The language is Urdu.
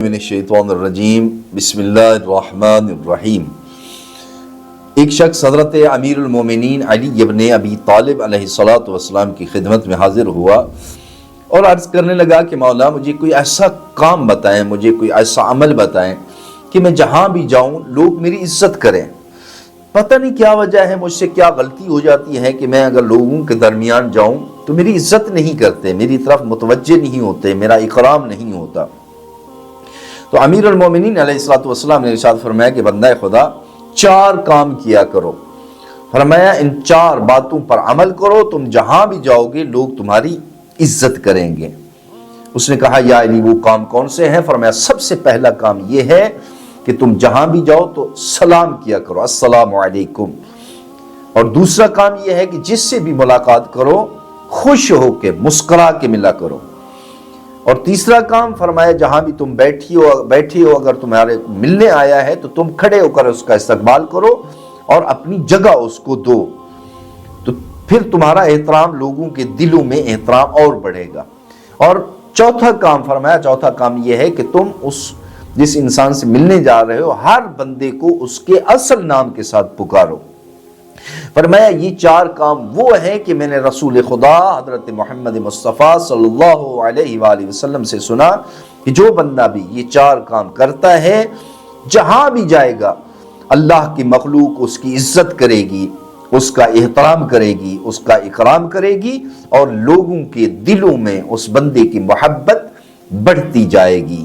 من الشیطان الرجیم بسم اللہ الرحمن الرحیم۔ ایک شخص حضرت امیر المومنین علی ابن ابی طالب علیہ السلام کی خدمت میں حاضر ہوا اور عرض کرنے لگا کہ مولا مجھے کوئی ایسا کام بتائیں، مجھے کوئی ایسا عمل بتائیں کہ میں جہاں بھی جاؤں لوگ میری عزت کریں۔ پتہ نہیں کیا وجہ ہے، مجھ سے کیا غلطی ہو جاتی ہے کہ میں اگر لوگوں کے درمیان جاؤں تو میری عزت نہیں کرتے، میری طرف متوجہ نہیں ہوتے، میرا اکرام نہیں ہوتا۔ تو امیر المومنین علیہ السلام نے ارشاد فرمایا کہ بندہ خدا 4 کام کیا کرو۔ فرمایا ان 4 باتوں پر عمل کرو، تم جہاں بھی جاؤ گے لوگ تمہاری عزت کریں گے۔ اس نے کہا یا علی وہ کام کون سے ہیں؟ فرمایا سب سے پہلا کام یہ ہے کہ تم جہاں بھی جاؤ تو سلام کیا کرو، السلام علیکم۔ اور دوسرا کام یہ ہے کہ جس سے بھی ملاقات کرو خوش ہو کے مسکرا کے ملا کرو۔ اور تیسرا کام فرمایا جہاں بھی تم بیٹھی ہو اگر تمہارے ملنے آیا ہے تو تم کھڑے ہو کر اس کا استقبال کرو اور اپنی جگہ اس کو دو، تو پھر تمہارا احترام لوگوں کے دلوں میں احترام اور بڑھے گا۔ اور چوتھا کام یہ ہے کہ تم جس انسان سے ملنے جا رہے ہو ہر بندے کو اس کے اصل نام کے ساتھ پکارو۔ فرمایا یہ 4 کام وہ ہیں کہ میں نے رسول خدا حضرت محمد مصطفیٰ صلی اللہ علیہ وآلہ وسلم سے سنا کہ جو بندہ بھی یہ 4 کام کرتا ہے جہاں بھی جائے گا اللہ کی مخلوق اس کی عزت کرے گی، اس کا احترام کرے گی، اس کا اکرام کرے گی اور لوگوں کے دلوں میں اس بندے کی محبت بڑھتی جائے گی۔